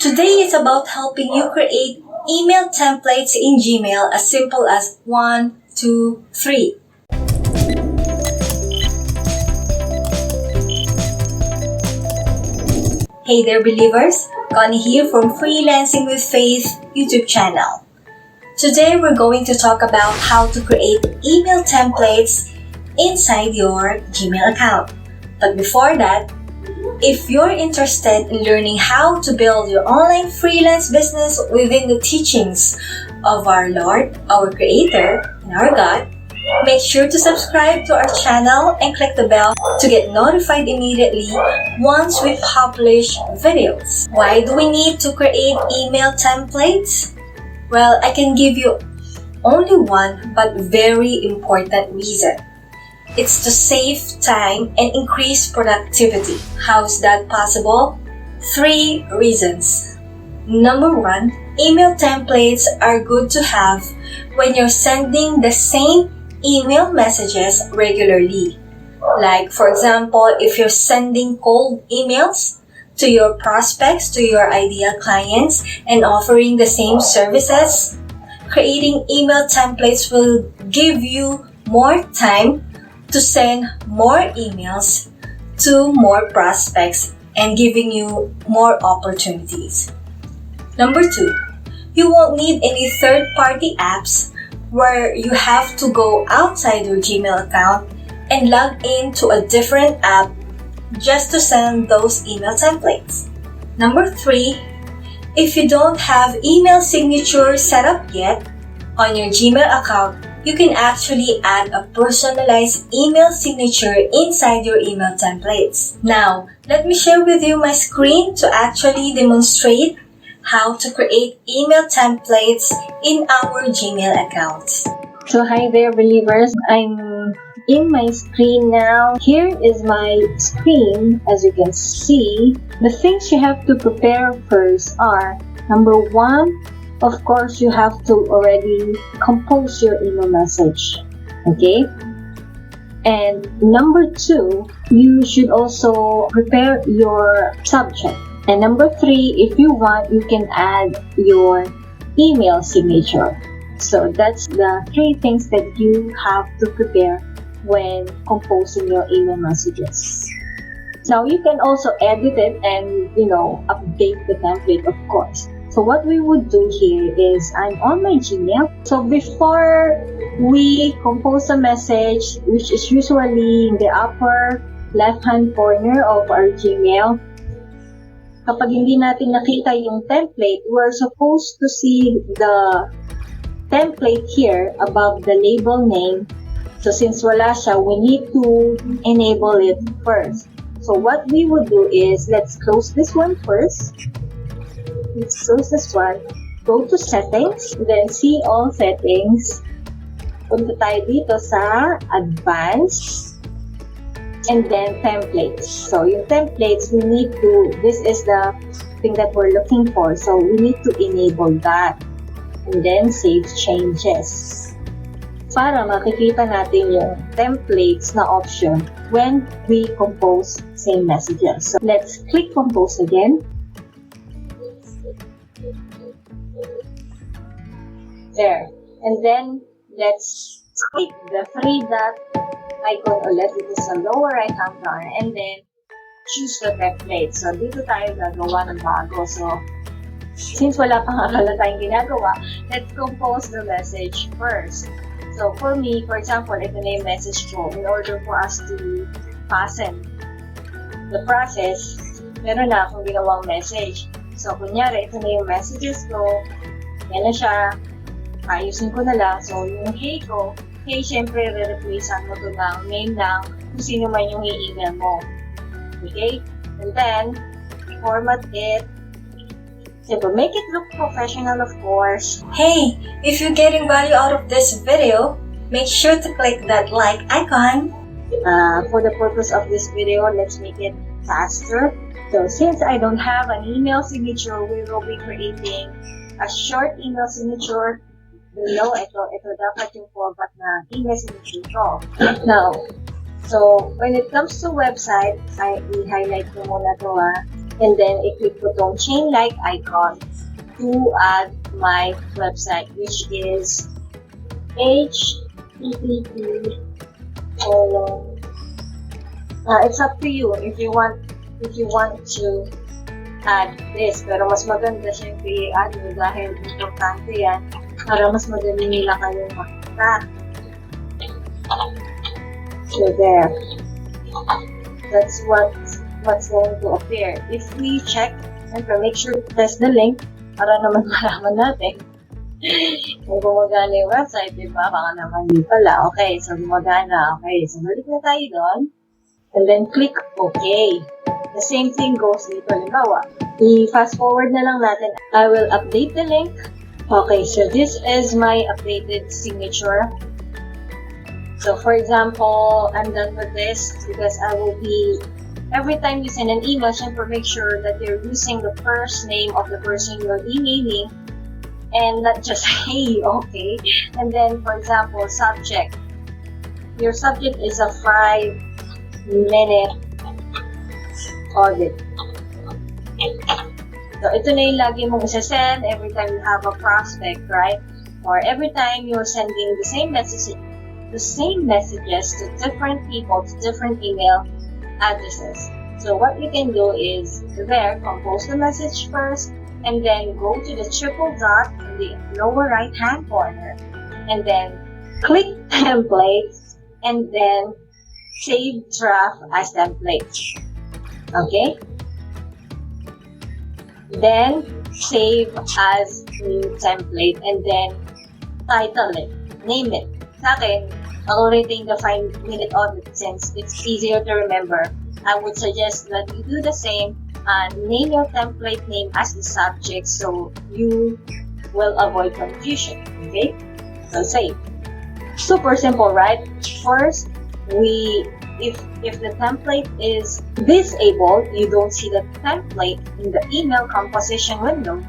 Today is about helping you create email templates in Gmail as simple as 1, 2, 3. Hey there believers, Connie here from Freelancing with Faith YouTube channel. Today we're going to talk about how to create email templates inside your Gmail account. But before that, if you're interested in learning how to build your online freelance business within the teachings of our Lord, our Creator, and our God, make sure to subscribe to our channel and click the bell to get notified immediately once we publish videos. Why do we need to create email templates? Well, I can give you only one but very important reason. It's to save time and increase productivity. How is that possible? 3 reasons. Number 1, email templates are good to have when you're sending the same email messages regularly. Like, for example, if you're sending cold emails to your prospects, to your ideal clients, and offering the same services, creating email templates will give you more time to send more emails to more prospects and giving you more opportunities. Number 2, you won't need any third-party apps where you have to go outside your Gmail account and log in to a different app just to send those email templates. Number 3, if you don't have email signature set up yet on your Gmail account, you can actually add a personalized email signature inside your email templates. Now, let me share with you my screen to actually demonstrate how to create email templates in our Gmail accounts. So hi there believers, I'm in my screen now. Here is my screen. As you can see, the things you have to prepare first are, number 1, of course, you have to already compose your email message, okay? And number 2, you should also prepare your subject. And number 3, if you want, you can add your email signature. So that's the 3 things that you have to prepare when composing your email messages. Now you can also edit it and, update the template, of course. So what we would do here is, I'm on my Gmail. So before we compose a message, which is usually in the upper left-hand corner of our Gmail, kapag hindi natin nakita yung template, we're supposed to see the template here above the label name. So since wala siya, we need to enable it first. So what we would do is, let's close this one first. Let's close this one. Go to settings, then see all settings. Punta tayo dito sa advanced, and then templates. So yung templates, this is the thing that we're looking for. So we need to enable that. And then save changes. Para makikita natin yung templates na option when we compose same messages. So let's click compose again. There. And then, let's click the 3-dot icon ulit dito sa lower right-hand corner and then choose the template. So, dito tayo gagawa ng bago. So, since wala pang akala tayong ginagawa, let's compose the message first. So, for me, for example, ito na yung message ko. In order for us to fasten the process, meron na akong ginawang message. So, kunyari, ito na yung messages ko. Yan na siya. Ayusin ko na lang. So, yung hey ko, hey, syempre, re-replacean mo ito ng name ng kung sino man yung i-email mo. Okay? And then, format it. So, make it look professional, of course. Hey, if you're getting value out of this video, make sure to click that like icon. For the purpose of this video, let's make it faster. So, since I don't have an email signature, we will be creating a short email signature. Below, ito dapat yung format na email signature ko. Now, so when it comes to website, i-highlight ko muna to and then i-click ko tong chain like icon to add my website, which is http colon. It's up to you if you want to add this, pero mas maganda syempre i-add mo dahil importante yan para mas madali nila kayong makita. So there, that's what's going to appear. If we check, and make sure to press the link para naman malaman natin kung gumagana yung website, diba? Baka naman hindi pala. Okay, so gumagana. Okay, so balik na tayo doon. And then click OK. The same thing goes dito. Halimbawa, i-fast forward na lang natin. I will update the link. Okay, so this is my updated signature. So for example, I'm done with this because I will be, every time you send an email, syempre make sure that you're using the first name of the person you're emailing and not just hey, okay. And then for example, subject. Your subject is a 5-minute audit. So ito na yung lagi mong isa-send every time you have a prospect, right? Or every time you're sending the same messages to different people, to different email addresses. So what you can do is there, compose the message first, and then go to the triple dot in the lower right hand corner, and then click templates, and then save draft as template. Okay? Then save as new template, and then title it, name it. Sa akin, I'll retain the 5-minute audit since it's easier to remember. I would suggest that you do the same and name your template name as the subject so you will avoid confusion. Okay? So save. Super simple, right? First, if the template is disabled, you don't see the template in the email composition window,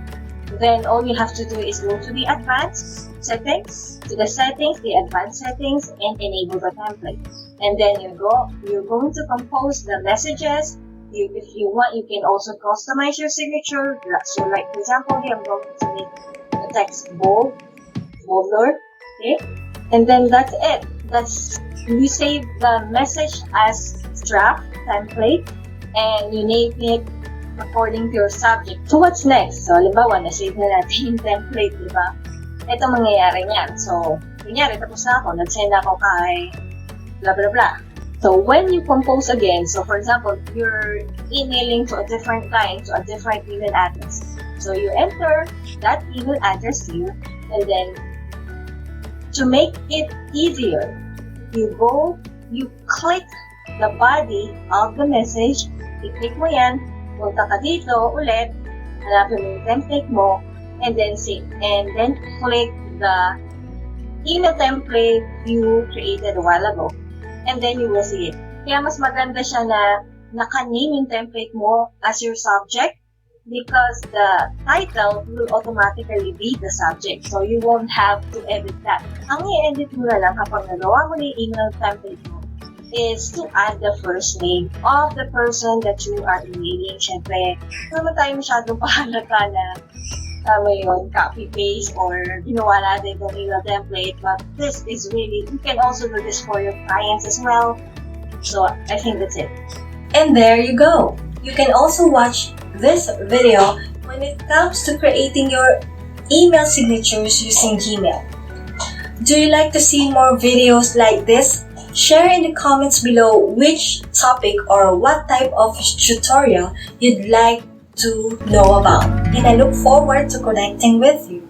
then all you have to do is go to the advanced settings, the advanced settings, and enable the template. And then you're going to compose the messages. If you want, you can also customize your signature. So like for example, here I'm going to make the text bolder, okay? And then that's it. You save the message as draft template and you name it according to your subject. So what's next? So halimbawa, na-save na natin yung template, di ba? Ito mangyayari niyan. So, kunyari, tapos na ako, nag-send ako kay blah blah blah. So when you compose again, so for example, you're emailing to a different client, to a different email address. So you enter that email address here, and then to make it easier, you click the body of the message, i-click mo yan, punta ka dito ulit, hanapin mo yung template mo, and then click the email template you created a while ago. And then you will see it. Kaya mas maganda siya na naka-name yung template mo as your subject because the title will automatically be the subject. So you won't have to edit that. Ang i-edit mo na lang kapag nagawa mo na yung email template mo is to add the first name of the person that you are emailing. Siyempre, naman tayo masyadong pahalata na copy-paste or ginawa natin itong email template. But this is really, you can also do this for your clients as well. So I think that's it. And there you go. You can also watch this video when it comes to creating your email signatures using Gmail. Do you like to see more videos like this? Share in the comments below which topic or what type of tutorial you'd like to know about, and I look forward to connecting with you.